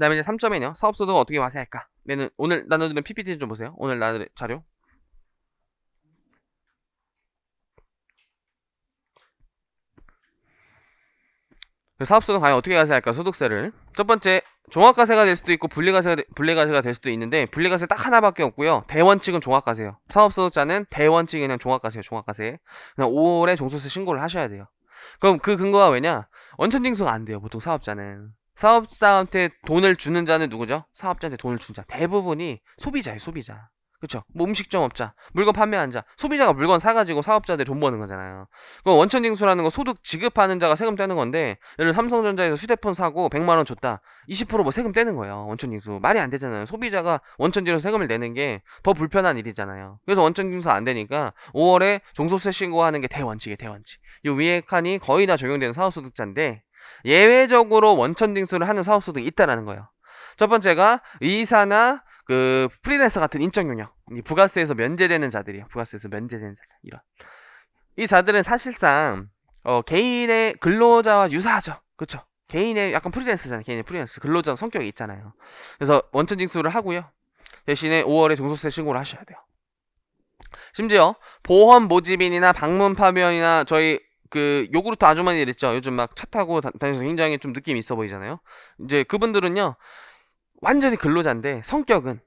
다음에 이제 3점에는요. 사업소득은 어떻게 과세할까? 얘는 오늘 나눠드린 PPT 좀 보세요. 오늘 나눠드린 자료. 사업소득 과연 어떻게 과세할까? 소득세를. 첫 번째, 종합과세가 될 수도 있고 분리과세가 될 수도 있는데 분리과세 딱 하나밖에 없고요. 대원칙은 종합과세요. 사업소득자는 대원칙이 그냥 종합과세예요. 종합과세. 그냥 5월에 종소세 신고를 하셔야 돼요. 그럼 그 근거가 왜냐? 원천징수가 안 돼요. 보통 사업자는. 사업자한테 돈을 주는 자는 누구죠? 사업자한테 돈을 준 자. 대부분이 소비자예요. 소비자. 그쵸? 뭐 음식점업자, 물건 판매한 자, 소비자가 물건 사가지고 사업자들이 돈 버는 거잖아요. 그럼 원천징수라는 거 소득 지급하는 자가 세금 떼는 건데, 예를 들어 삼성전자에서 휴대폰 사고 100만원 줬다. 20%뭐 세금 떼는 거예요. 원천징수. 말이 안 되잖아요. 소비자가 원천징수 세금을 내는 게 더 불편한 일이잖아요. 그래서 원천징수 안 되니까 5월에 종소세 신고하는 게 대원칙이에요. 대원칙. 이 위에 칸이 거의 다 적용되는 사업소득자인데, 예외적으로 원천징수를 하는 사업소득이 있다라는 거예요. 첫 번째가 의사나 그 프리랜서 같은 인적 용역, 부가세에서 면제되는 자들이에요. 부가세에서 면제되는 자들. 이런 이 자들은 사실상 개인의 근로자와 유사하죠. 그렇죠? 개인의 약간 프리랜서잖아요. 개인의 프리랜서 근로자 성격이 있잖아요. 그래서 원천징수를 하고요. 대신에 5월에 종소세 신고를 하셔야 돼요. 심지어 보험 모집인이나 방문 파견이나 저희 그 요구르트 아주머니들 있죠. 요즘 막 차 타고 다니면서 굉장히 좀 느낌이 있어 보이잖아요. 이제 그분들은요. 완전히 근로자인데 성격은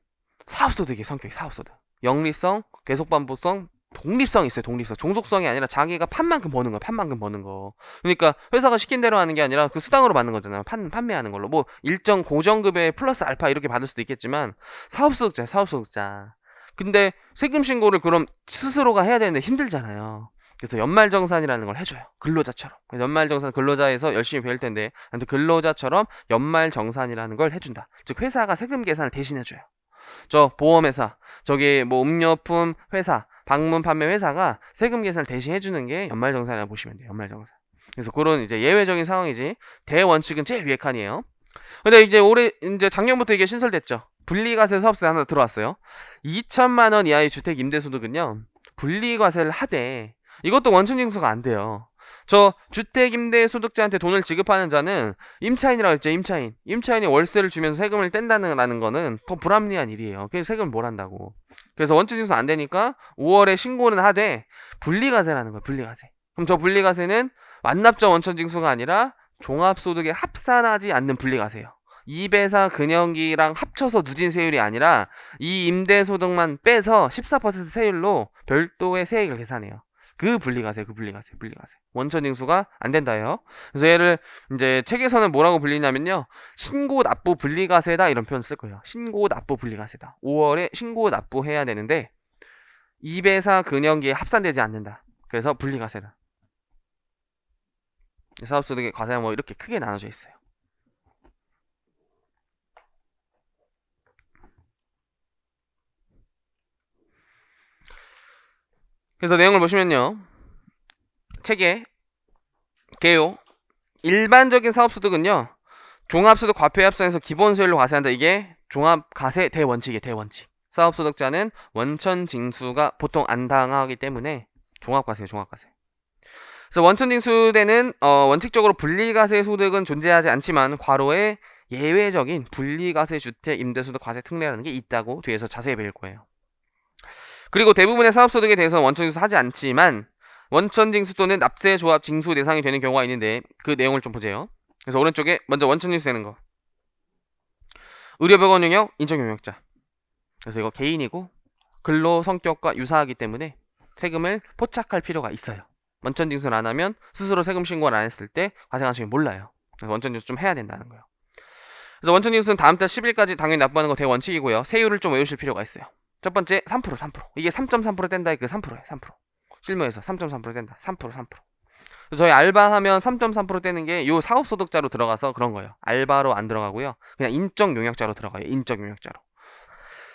사업소득이에요. 성격이 사업소득. 영리성, 계속반복성, 독립성이 있어요. 독립성. 종속성이 아니라 자기가 판만큼 버는 거야. 판만큼 버는 거. 그러니까 회사가 시킨 대로 하는 게 아니라 그 수당으로 받는 거잖아요. 판매하는 걸로. 뭐 일정 고정급에 플러스 알파 이렇게 받을 수도 있겠지만 사업소득자야. 사업소득자. 근데 세금 신고를 그럼 스스로가 해야 되는데 힘들잖아요. 그래서 연말정산이라는 걸 해줘요. 근로자처럼. 연말정산 근로자에서 열심히 배울 텐데 아무튼 근로자처럼 연말정산이라는 걸 해준다. 즉 회사가 세금 계산을 대신 해줘요. 저 보험회사, 저기 뭐 음료품 회사, 방문 판매 회사가 세금 계산을 대신 해주는 게 연말정산이라고 보시면 돼요. 연말정산. 그래서 그런 이제 예외적인 상황이지 대원칙은 제일 위에 칸이에요. 근데 이제 작년부터 이게 신설됐죠. 분리과세 사업세 하나 들어왔어요. 2천만 원 이하의 주택 임대소득은요. 분리과세를 하되 이것도 원천징수가 안 돼요. 저 주택임대소득자한테 돈을 지급하는 자는 임차인이라고 했죠. 임차인이 월세를 주면서 세금을 뗀다는 거는 더 불합리한 일이에요. 그래서 세금을 뭘 한다고. 그래서 원천징수 안 되니까 5월에 신고는 하되 분리과세라는 거예요. 분리과세. 그럼 저 분리과세는 완납적 원천징수가 아니라 종합소득에 합산하지 않는 분리과세예요. 이배사 근영기랑 합쳐서 누진세율이 아니라 이 임대소득만 빼서 14% 세율로 별도의 세액을 계산해요. 그 분리과세. 원천징수가 안 된다요. 그래서 얘를 이제 책에서는 뭐라고 불리냐면요. 신고 납부 분리과세다 이런 표현 쓸 거예요. 신고 납부 분리과세다. 5월에 신고 납부해야 되는데 이배사 근영기에 합산되지 않는다. 그래서 분리과세다. 사업소득의 과세가 뭐 이렇게 크게 나눠져 있어요. 그래서 내용을 보시면요. 책에 개요. 일반적인 사업소득은요. 종합소득 과표합산에서 기본세율로 과세한다. 이게 종합과세 대원칙이에요. 대원칙. 사업소득자는 원천징수가 보통 안 당하기 때문에 종합과세예요. 종합과세. 그래서 원천징수되는 원칙적으로 분리과세 소득은 존재하지 않지만 괄호에 예외적인 분리과세 주택 임대소득 과세 특례라는 게 있다고 뒤에서 자세히 배울 거예요. 그리고 대부분의 사업소득에 대해서 원천징수 하지 않지만 원천징수 또는 납세 조합 징수 대상이 되는 경우가 있는데 그 내용을 좀 보세요. 그래서 오른쪽에 먼저 원천징수 되는 거. 의료보건 용역, 인적 용역자. 그래서 이거 개인이고 근로 성격과 유사하기 때문에 세금을 포착할 필요가 있어요. 원천징수를 안 하면 스스로 세금 신고를 안 했을 때 과세 가능성이 몰라요. 그래서 원천징수 좀 해야 된다는 거예요. 그래서 원천징수는 다음 달 10일까지 당연히 납부하는 거 대원칙이고요. 세율을 좀 외우실 필요가 있어요. 첫 번째 3%. 이게 3.3% 뗀다. 그 3%예요. 3%. 실무에서 3.3% 뗀다. 3%. 저희 알바하면 3.3% 떼는 게 요 사업소득자로 들어가서 그런 거예요. 알바로 안 들어가고요. 그냥 인적 용역자로 들어가요. 인적 용역자로.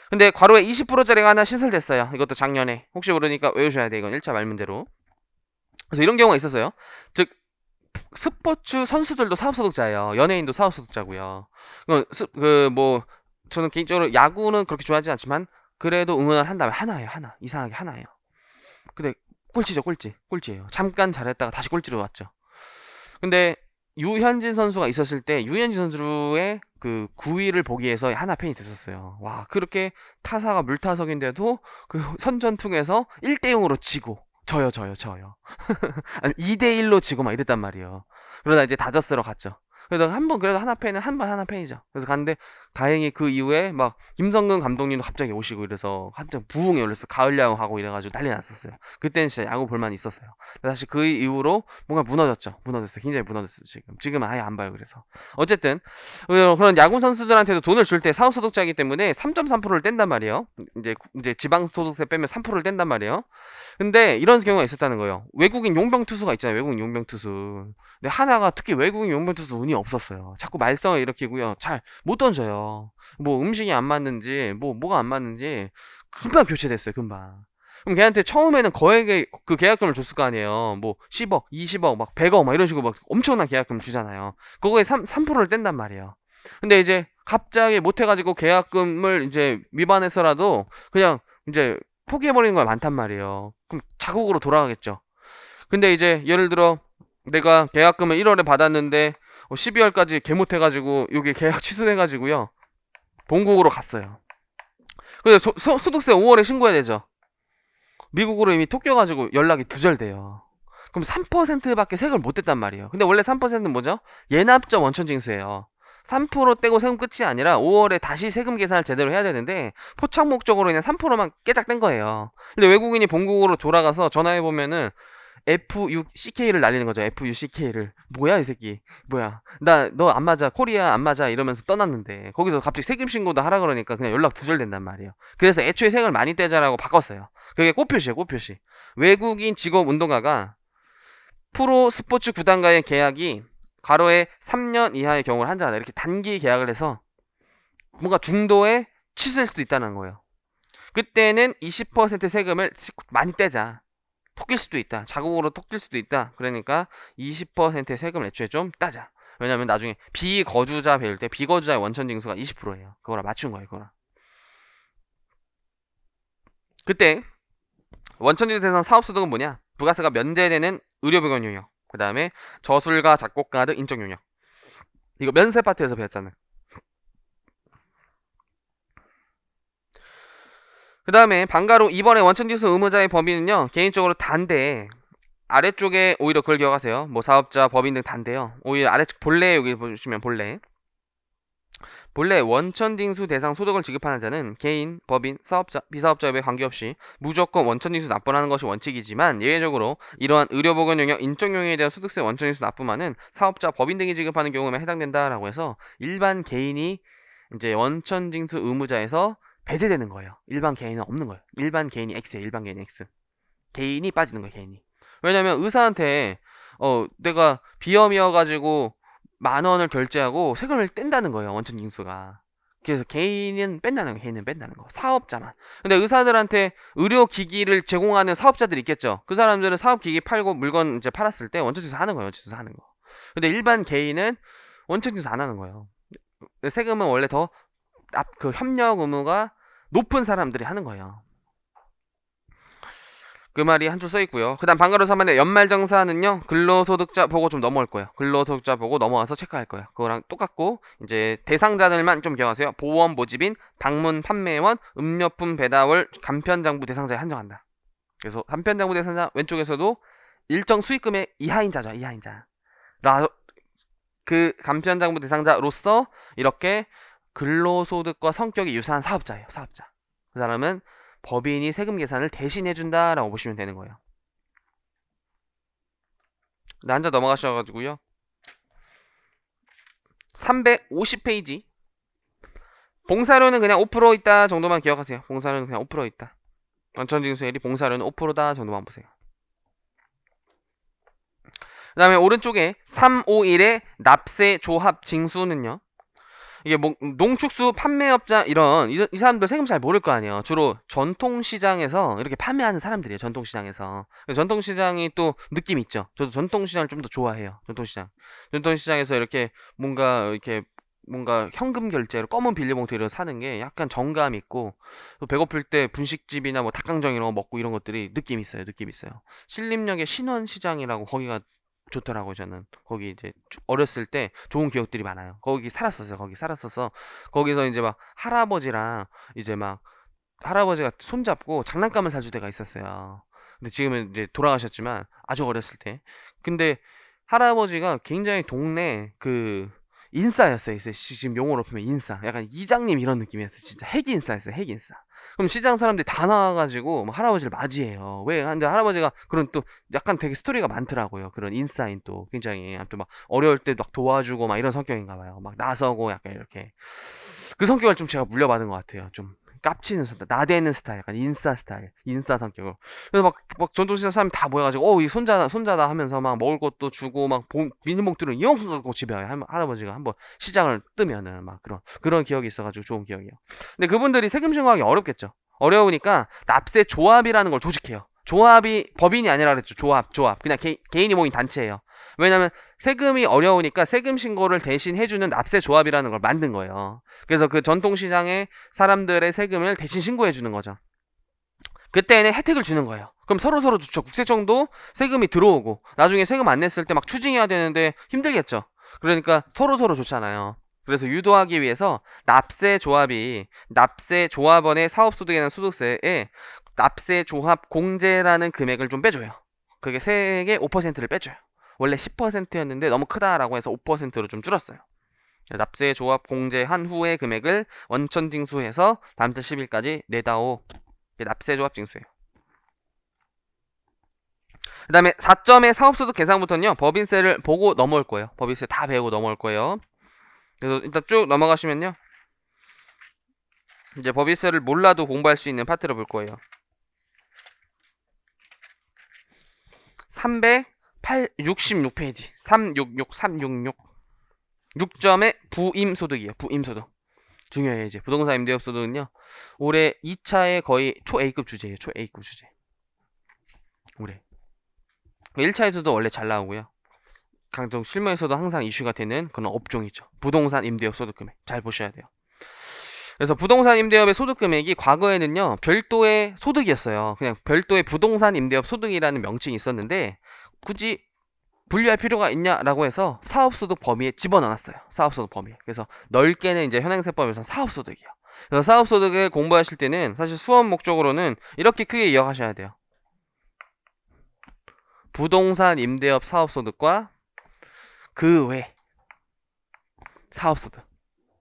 근데 괄호에 20%짜리가 하나 신설됐어요. 이것도 작년에. 혹시 모르니까 외우셔야 돼. 이건 1차 말문제로. 그래서 이런 경우가 있었어요. 즉 스포츠 선수들도 사업소득자예요. 연예인도 사업소득자고요. 저는 개인적으로 야구는 그렇게 좋아하지 않지만 그래도 응원을 한다면 하나예요. 하나. 이상하게 하나예요. 근데 꼴찌죠. 꼴찌예요. 잠깐 잘했다가 다시 꼴찌로 왔죠. 근데 유현진 선수가 있었을 때 유현진 선수의 그 9위를 보기 위해서 하나 팬이 됐었어요. 와, 그렇게 타사가 물타석인데도 그 선전투에서 1대0으로 지고 저요. 아니 2대1로 지고 막 이랬단 말이에요. 그러다 이제 다저스로 갔죠. 그래서 한 번 그래도 하나 팬은 한 번 하나 팬이죠. 그래서 갔는데 다행히 그 이후에 막 김성근 감독님도 갑자기 오시고 이래서 한참 부흥이 올렸어. 가을 야구 하고 이래가지고 난리 났었어요. 그때는 진짜 야구 볼만 있었어요. 다시 그 이후로 뭔가 무너졌죠. 무너졌어요. 굉장히 무너졌어요. 지금은 아예 안 봐요. 그래서 어쨌든 그런 야구 선수들한테도 돈을 줄 때 사업소득자이기 때문에 3.3%를 뗀단 말이에요. 이제 지방소득세 빼면 3%를 뗀단 말이에요. 근데 이런 경우가 있었다는 거예요. 외국인 용병 투수가 있잖아요. 외국인 용병 투수. 근데 하나가 특히 외국인 용병 투수 운이 없었어요. 자꾸 말썽을 일으키고요. 잘 못 던져요. 뭐 음식이 안 맞는지 뭐가 안 맞는지 금방 교체됐어요. 금방. 그럼 걔한테 처음에는 거액의 그 계약금을 줬을 거 아니에요. 뭐 10억, 20억, 막 100억 막 이런 식으로 막 엄청난 계약금을 주잖아요. 그거에 3%를 뗀단 말이에요. 근데 이제 갑자기 못해가지고 계약금을 이제 위반해서라도 그냥 이제 포기해버리는 거 많단 말이에요. 그럼 자국으로 돌아가겠죠. 근데 이제 예를 들어 내가 계약금을 1월에 받았는데 12월까지 개 못해가지고 여기 계약 취소해가지고요. 본국으로 갔어요. 근데 소득세 5월에 신고해야 되죠. 미국으로 이미 톡껴가지고 연락이 두절돼요. 그럼 3%밖에 세금을 못 냈단 말이에요. 근데 원래 3%는 뭐죠? 예납적 원천징수예요. 3% 떼고 세금 끝이 아니라 5월에 다시 세금 계산을 제대로 해야 되는데 포착 목적으로 그냥 3%만 깨작 뗀 거예요. 근데 외국인이 본국으로 돌아가서 전화해보면은 FUCK를 날리는 거죠. FUCK를. 뭐야 이 새끼. 뭐야. 나 너 안 맞아. 코리아 안 맞아. 이러면서 떠났는데 거기서 갑자기 세금 신고도 하라 그러니까 그냥 연락 두절된단 말이에요. 그래서 애초에 세금을 많이 떼자라고 바꿨어요. 그게 꽃표시예요. 꽃표시. 외국인 직업 운동가가 프로 스포츠 구단과의 계약이 가로에 3년 이하의 경우를 한정하다. 이렇게 단기 계약을 해서 뭔가 중도에 취소될 수도 있다는 거예요. 그때는 20% 세금을 많이 떼자. 톡낄 수도 있다. 자국으로 톡낄 수도 있다. 그러니까 20% 세금을 애초에 좀 따자. 왜냐면 나중에 비거주자 배울 때 비거주자의 원천징수가 20%예요. 그거랑 맞춘 거예요. 그거랑. 그때 원천징수 대상 사업소득은 뭐냐? 부가세가 면제되는 의료보건 용역. 그 다음에 저술가, 작곡가 등 인적 용역. 이거 면세 파트에서 배웠잖아요. 그 다음에 방가로 이번에 원천징수 의무자의 범위는요. 개인적으로 단데 아래쪽에 오히려 그걸 기억하세요. 뭐 사업자, 법인 등 단데요. 오히려 아래쪽 본래 여기 보시면 본래 원천징수 대상 소득을 지급하는 자는 개인, 법인, 사업자, 비사업자 여부에 관계없이 무조건 원천징수 납부하는 것이 원칙이지만 예외적으로 이러한 의료보건 용역, 인적 용역에 대한 소득세 원천징수 납부만은 사업자, 법인 등이 지급하는 경우에만 해당된다라고 해서 일반 개인이 이제 원천징수 의무자에서 배제되는 거예요. 일반 개인은 없는 거예요. 일반 개인이 X예요. 일반 개인이 X. 개인이 빠지는 거예요. 개인이. 왜냐면 의사한테 내가 비염이어가지고 10,000원을 결제하고 세금을 뗀다는 거예요. 원천징수가. 그래서 개인은 뺀다는 거예요. 개인은 뺀다는 거. 사업자만. 근데 의사들한테 의료기기를 제공하는 사업자들이 있겠죠. 그 사람들은 사업기기 팔고 물건 이제 팔았을 때 원천징수 하는 거예요. 원천징수 하는 거. 근데 일반 개인은 원천징수 안 하는 거예요. 세금은 원래 더 그 협력 의무가 높은 사람들이 하는 거예요. 그 말이 한 줄 써있고요. 그 다음 방가로 3번의 연말정산은요. 근로소득자 보고 좀 넘어올 거예요. 근로소득자 보고 넘어와서 체크할 거예요. 그거랑 똑같고 이제 대상자들만 좀 기억하세요. 보험 모집인, 방문 판매원, 음료품 배달월, 간편장부 대상자에 한정한다. 그래서 간편장부 대상자 왼쪽에서도 일정 수익금의 이하인자죠. 이하인자. 그 간편장부 대상자로서 이렇게 근로소득과 성격이 유사한 사업자예요. 사업자. 그 사람은 법인이 세금 계산을 대신해준다라고 보시면 되는 거예요. 한자 넘어가셔가지고요. 350페이지. 봉사료는 그냥 5% 있다 정도만 기억하세요. 봉사료는 그냥 5% 있다. 원천징수율이 봉사료는 5%다 정도만 보세요. 그 다음에 오른쪽에 351의 납세 조합 징수는요. 이게 뭐 농축수 판매업자 이 사람들 세금 잘 모를 거 아니에요. 주로 전통시장에서 이렇게 판매하는 사람들이에요. 전통시장에서. 전통시장이 또 느낌 있죠. 저도 전통시장을 좀 더 좋아해요. 전통시장에서 이렇게 뭔가 현금 결제로 검은 비닐봉투로 사는 게 약간 정감 있고 또 배고플 때 분식집이나 뭐 닭강정 이런 거 먹고 이런 것들이 느낌 있어요. 신림역의 신원시장이라고 거기가 좋더라고요. 저는 거기 이제 어렸을 때 좋은 기억들이 많아요. 거기 살았었어요. 거기 살았어서 거기서 이제 막 할아버지랑 이제 막 할아버지가 손잡고 장난감을 사줄 때가 있었어요. 근데 지금은 이제 돌아가셨지만 아주 어렸을 때. 근데 할아버지가 굉장히 동네 그 인싸였어요. 지금 용어로 보면 인싸. 약간 이장님 이런 느낌이었어요. 진짜 핵인싸였어요. 핵인싸. 그럼 시장 사람들이 다 나와가지고 막 할아버지를 맞이해요. 왜? 근데 할아버지가 그런 또 약간 되게 스토리가 많더라고요. 그런 인싸인 또 굉장히 아무튼 막 어려울 때 막 도와주고 막 이런 성격인가 봐요. 막 나서고 약간 이렇게 그 성격을 좀 제가 물려받은 것 같아요. 좀 깝치는 스타일, 나대는 스타일, 약간 인싸 스타일, 인싸 성격으로. 그래서 막 전통시장 사람이 다 모여가지고, 이 손자다 하면서 막 먹을 것도 주고, 막 비닐봉투를 이만큼 갖고 집에 와요. 할아버지가 한번 시장을 뜨면은 막 그런 기억이 있어가지고 좋은 기억이에요. 근데 그분들이 세금 신고하기 어렵겠죠. 어려우니까 납세 조합이라는 걸 조직해요. 조합이 법인이 아니라 그랬죠. 조합. 그냥 개인이 모인 단체예요. 왜냐면 세금이 어려우니까 세금 신고를 대신 해주는 납세 조합이라는 걸 만든 거예요. 그래서 그 전통시장에 사람들의 세금을 대신 신고해 주는 거죠. 그때는 혜택을 주는 거예요. 그럼 서로 좋죠. 국세청도 세금이 들어오고 나중에 세금 안 냈을 때 막 추징해야 되는데 힘들겠죠. 그러니까 서로 좋잖아요. 그래서 유도하기 위해서 납세조합원의 사업소득에는 소득세에 납세조합 공제라는 금액을 좀 빼줘요. 그게 세액의 5%를 빼줘요. 원래 10%였는데 너무 크다라고 해서 5%로 좀 줄었어요. 납세조합 공제한 후의 금액을 원천 징수해서 다음 달 10일까지 내다오. 납세조합 징수예요. 그 다음에 4점의 사업소득 계산부터는요. 법인세를 보고 넘어올 거예요. 법인세 다 배우고 넘어올 거예요. 그래서 일단 쭉 넘어가시면요. 이제 법인세를 몰라도 공부할 수 있는 파트를 볼 거예요. 366페이지. 366. 6점의 부임소득이에요. 부임소득. 중요해요. 이제 부동산 임대업 소득은요. 올해 2차에 거의 초 A급 주제예요. 초 A급 주제. 올해. 1차에서도 원래 잘 나오고요. 강정 실무에서도 항상 이슈가 되는 그런 업종이죠. 부동산 임대업 소득 금액. 잘 보셔야 돼요. 그래서 부동산 임대업의 소득 금액이 과거에는요. 별도의 소득이었어요. 그냥 별도의 부동산 임대업 소득이라는 명칭이 있었는데 굳이 분리할 필요가 있냐라고 해서 사업소득 범위에 집어넣었어요. 사업소득 범위에. 그래서 넓게는 이제 현행세법에서 사업소득이요. 그래서 사업소득을 공부하실 때는 사실 수업 목적으로는 이렇게 크게 이해하셔야 돼요. 부동산 임대업 사업소득과 그 외 사업소득.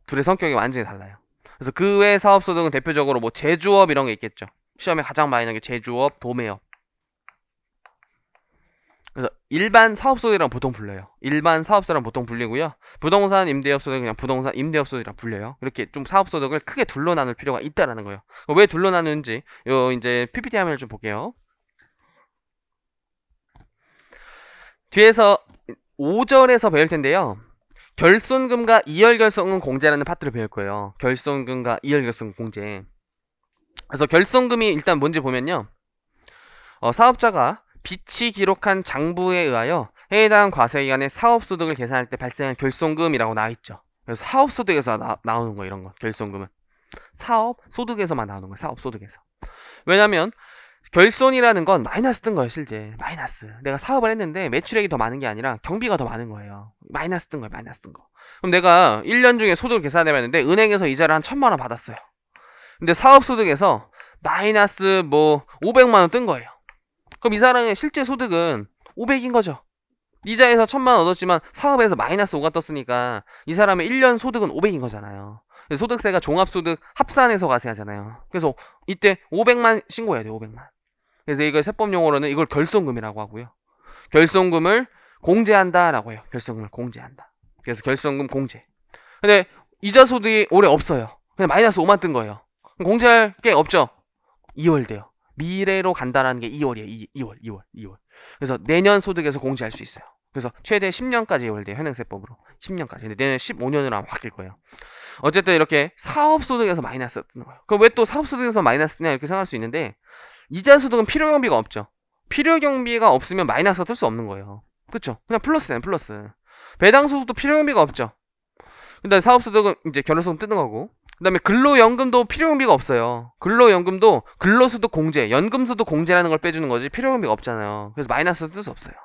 둘의 성격이 완전히 달라요. 그래서 그 외 사업소득은 대표적으로 뭐 제조업 이런 게 있겠죠. 시험에 가장 많이 나오는 게 제조업, 도매업. 그래서 일반 사업소득이랑 보통 불려요. 일반 사업소득이랑 보통 불리고요. 부동산 임대업 소득은 그냥 부동산 임대업 소득이랑 불려요. 이렇게 좀 사업소득을 크게 둘로 나눌 필요가 있다라는 거예요. 왜 둘로 나누는지 요 이제 PPT 화면을 좀 볼게요. 뒤에서 5절에서 배울 텐데요. 결손금과 이월결손금 공제라는 파트를 배울 거예요. 결손금과 이월결손금 공제. 그래서 결손금이 일단 뭔지 보면요. 사업자가 빚이 기록한 장부에 의하여 해당 과세기간의 사업소득을 계산할 때 발생한 결손금이라고 나와있죠. 그래서 사업소득에서 나오는 거예요. 이런 거 결손금은 사업소득에서만 나오는 거예요. 사업소득에서. 왜냐면 결손이라는 건 마이너스 뜬 거예요. 실제 마이너스. 내가 사업을 했는데 매출액이 더 많은 게 아니라 경비가 더 많은 거예요. 마이너스 뜬 거예요. 마이너스 뜬 거. 그럼 내가 1년 중에 소득을 계산해봤는데 은행에서 이자를 한 1,000만 원 받았어요. 근데 사업소득에서 마이너스 뭐 500만 원 뜬 거예요. 그럼 이 사람의 실제 소득은 500인 거죠. 이자에서 1,000만 원 얻었지만 사업에서 마이너스 5가 떴으니까 이 사람의 1년 소득은 500인 거잖아요. 소득세가 종합소득 합산해서 과세하잖아요. 그래서 이때 500만 신고해야 돼요. 500만. 그래서 이걸 세법 용어로는 이걸 결손금이라고 하고요. 결손금을 공제한다라고 해요. 결손금을 공제한다. 그래서 결손금 공제. 근데 이자 소득이 올해 없어요. 그냥 마이너스 5만 뜬 거예요. 공제할 게 없죠. 2월 돼요. 미래로 간다라는 게 2월이에요. 2월. 그래서 내년 소득에서 공제할 수 있어요. 그래서 최대 10년까지 2월 돼요. 현행세법으로. 10년까지. 근데 내년 15년으로 아마 바뀔 거예요. 어쨌든 이렇게 사업소득에서 마이너스 뜨는 거예요. 그럼 왜 또 사업소득에서 마이너스 뜨냐 이렇게 생각할 수 있는데 이자소득은 필요경비가 없죠. 필요경비가 없으면 마이너스가 뜰 수 없는 거예요. 그쵸? 그냥 플러스네 플러스. 배당소득도 필요경비가 없죠. 근데 사업소득은 이제 결혼소득 뜨는 거고 그 다음에 근로연금도 필요경비가 없어요. 근로연금도 근로소득 공제, 연금소득 공제라는 걸 빼주는 거지 필요경비가 없잖아요. 그래서 마이너스 뜰 수 없어요.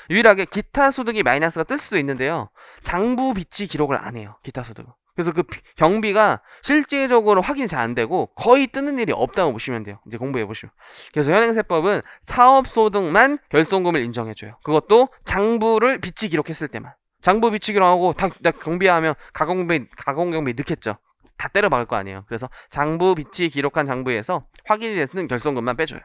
유일하게 기타 소득이 마이너스가 뜰 수도 있는데요. 장부 비치 기록을 안 해요. 기타 소득은. 그래서 그 경비가 실제적으로 확인이 잘 안 되고 거의 뜨는 일이 없다고 보시면 돼요. 이제 공부해 보시면. 그래서 현행세법은 사업소득만 결손금을 인정해줘요. 그것도 장부를 비치 기록했을 때만. 장부 비치 기록하고 다 경비하면 가공경비 넣겠죠. 다 때려 박을 거 아니에요. 그래서 장부 비치 기록한 장부에서 확인이 됐는 결손금만 빼줘요.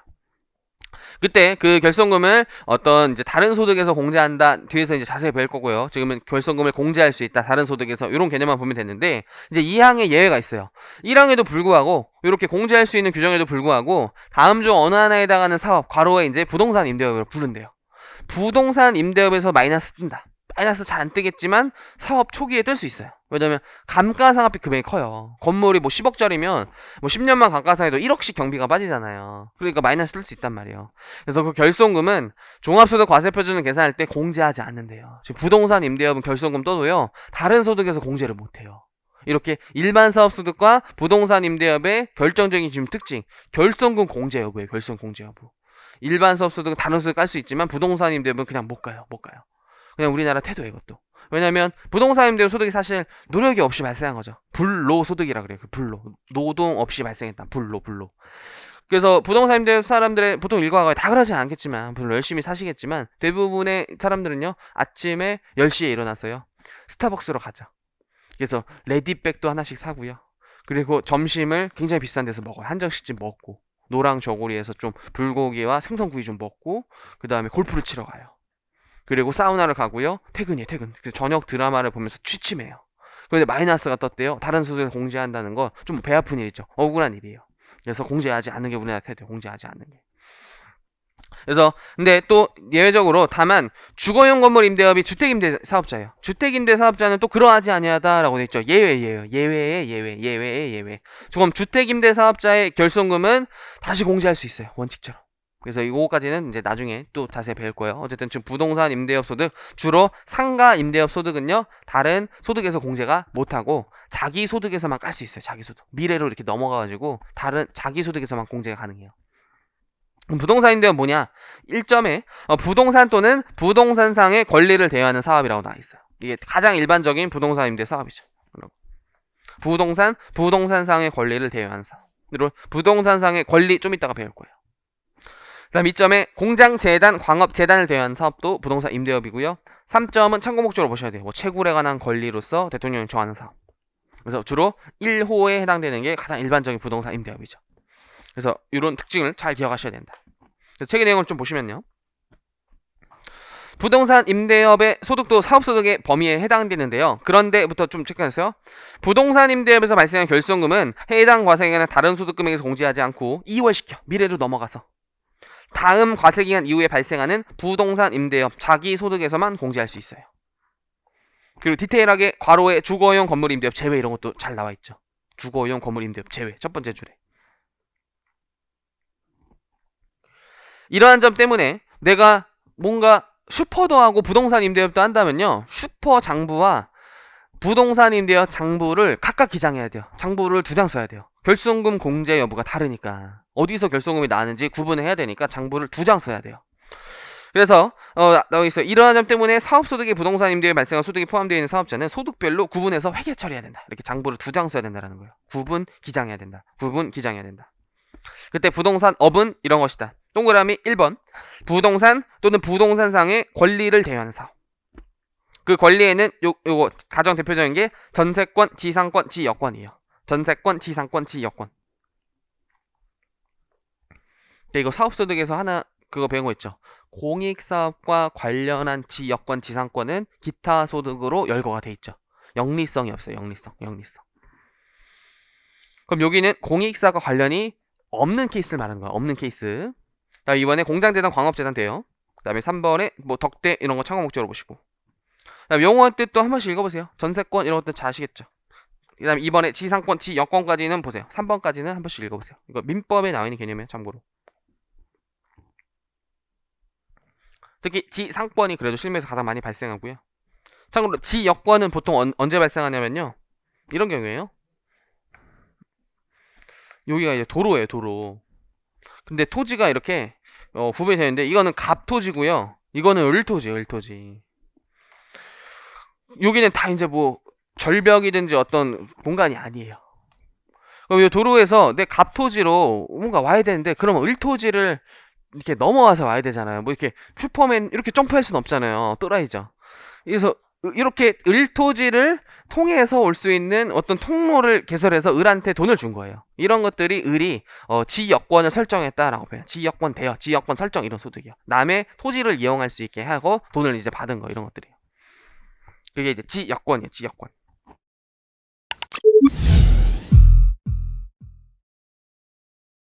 그때 그 결손금을 어떤 이제 다른 소득에서 공제한다 뒤에서 이제 자세히 배울 거고요. 지금은 결손금을 공제할 수 있다 다른 소득에서 이런 개념만 보면 되는데 이제 2항에 예외가 있어요. 1항에도 불구하고 이렇게 공제할 수 있는 규정에도 불구하고 다음 중 어느 하나에 해당하는 사업 괄호에 이제 부동산 임대업을 부른대요. 부동산 임대업에서 마이너스 뜬다. 마이너스 잘 안 뜨겠지만 사업 초기에 뜰 수 있어요. 왜냐면 감가상각비 금액이 커요. 건물이 뭐 10억짜리면 뭐 10년만 감가상해도 1억씩 경비가 빠지잖아요. 그러니까 마이너스 뜰 수 있단 말이에요. 그래서 그 결손금은 종합소득 과세표준을 계산할 때 공제하지 않는데요. 지금 부동산 임대업은 결손금 떠도요. 다른 소득에서 공제를 못해요. 이렇게 일반 사업소득과 부동산 임대업의 결정적인 지금 특징, 결손금 공제 여부예요. 결손 공제 여부. 일반 사업소득은 다른 소득 깔 수 있지만 부동산 임대업은 그냥 못 가요. 그냥 우리나라 태도예요, 이것도. 왜냐면 부동산 임대업 소득이 사실 노력이 없이 발생한 거죠. 불로소득이라 그래요. 그 불로. 노동 없이 발생했다. 불로. 그래서 부동산 임대업 사람들의 보통 일과가 다 그러진 않겠지만 물론 열심히 사시겠지만 대부분의 사람들은요. 아침에 10시에 일어났어요. 스타벅스로 가죠. 그래서 레디백도 하나씩 사고요. 그리고 점심을 굉장히 비싼 데서 먹어요. 한정식집 먹고 노랑 저고리에서 좀 불고기와 생선구이 좀 먹고 그 다음에 골프를 치러 가요. 그리고 사우나를 가고요. 퇴근이에요. 그래서 저녁 드라마를 보면서 취침해요. 그런데 마이너스가 떴대요. 다른 소득을 공제한다는 거 좀 배 아픈 일이죠. 억울한 일이에요. 그래서 공제하지 않는 게 우리나라 태도예요. 공제하지 않는 게. 그래서 근데 또 예외적으로 다만 주거용 건물 임대업이 주택임대 사업자예요. 주택임대 사업자는 또 그러하지 아니하다라고 돼 있죠. 예외예요. 예외의 예외. 그럼 주택임대 사업자의 결손금은 다시 공제할 수 있어요. 원칙처럼. 그래서 이거까지는 이제 나중에 또 자세히 배울 거예요. 어쨌든 지금 부동산 임대업 소득, 주로 상가 임대업 소득은요, 다른 소득에서 공제가 못하고 자기 소득에서만 깔 수 있어요. 자기 소득. 미래로 이렇게 넘어가가지고 다른 자기 소득에서만 공제가 가능해요. 그럼 부동산 임대업 뭐냐? 1점에 부동산 또는 부동산상의 권리를 대여하는 사업이라고 나와 있어요. 이게 가장 일반적인 부동산 임대 사업이죠. 부동산상의 권리를 대여하는 사업. 그리고 부동산상의 권리 좀 이따가 배울 거예요. 그 다음 2점에 공장재단, 광업재단을 대여한 사업도 부동산 임대업이고요. 3점은 참고 목적으로 보셔야 돼요. 뭐 채굴에 관한 권리로서 대통령이 정하는 사업. 그래서 주로 1호에 해당되는 게 가장 일반적인 부동산 임대업이죠. 그래서 이런 특징을 잘 기억하셔야 된다. 책의 내용을 좀 보시면요. 부동산 임대업의 소득도 사업소득의 범위에 해당되는데요. 그런데부터 좀 체크하세요. 부동산 임대업에서 발생한 결손금은 해당 과세기간의 다른 소득금액에서 공제하지 않고 이월시켜 미래로 넘어가서 다음 과세기간 이후에 발생하는 부동산 임대업 자기 소득에서만 공제할 수 있어요. 그리고 디테일하게 괄호에 주거용 건물 임대업 제외 이런 것도 잘 나와 있죠. 주거용 건물 임대업 제외 첫 번째 줄에. 이러한 점 때문에 내가 뭔가 슈퍼도 하고 부동산 임대업도 한다면요. 슈퍼 장부와 부동산 임대업 장부를 각각 기장해야 돼요. 장부를 2장 써야 돼요. 결손금 공제 여부가 다르니까. 어디서 결손금이 나는지 구분해야 되니까 장부를 2장 써야 돼요. 그래서 나와 있어요. 이러한 점 때문에 사업소득이 부동산 임대에 발생한 소득이 포함되어 있는 사업자는 소득별로 구분해서 회계 처리해야 된다. 이렇게 장부를 2장 써야 된다는 거예요. 구분 기장해야 된다. 그때 부동산 업은 이런 것이다. 동그라미 1번 부동산 또는 부동산상의 권리를 대여하는 사업. 그 권리에는 요거 가장 대표적인 게 전세권, 지상권, 지여권이에요. 전세권, 지상권, 지여권. 이거 사업소득에서 하나 그거 배운 거 있죠. 공익사업과 관련한 지여권, 지상권은 기타 소득으로 열거가 돼 있죠. 영리성이 없어요. 영리성. 그럼 여기는 공익사업과 관련이 없는 케이스를 말하는 거야. 없는 케이스. 자, 이번에 공장재단, 광업재단 돼요. 그 다음에 3번에 뭐 덕대 이런 거 참고 목적으로 보시고. 그다음 용어 뜻도 한 번씩 읽어보세요. 전세권 이런 것들 잘 아시겠죠. 그 다음에 이번에 지상권, 지여권까지는 보세요. 3번까지는 한 번씩 읽어보세요. 이거 민법에 나와 있는 개념이에요. 참고로. 특히 지상권이 그래도 실무에서 가장 많이 발생하고요. 참고로 지여권은 보통 언제 발생하냐면요. 이런 경우에요. 여기가 이제 도로예요. 도로. 근데 토지가 이렇게 구분이 되는데 이거는 갑토지고요. 이거는 을토지예요, 을토지. 여기는 다 이제 뭐 절벽이든지 어떤 공간이 아니에요. 그럼 이 도로에서 내 갑토지로 뭔가 와야 되는데 그러면 을토지를 이렇게 넘어와서 와야 되잖아요. 뭐 이렇게 슈퍼맨 이렇게 점프할 순 없잖아요. 또라이죠. 그래서 이렇게 을토지를 통해서 올 수 있는 어떤 통로를 개설해서 을한테 돈을 준 거예요. 이런 것들이 을이 지역권을 설정했다라고 표현. 지역권 대여, 지역권 설정 이런 소득이요. 남의 토지를 이용할 수 있게 하고 돈을 이제 받은 거 이런 것들이에요. 그게 이제 지역권이에요. 지역권.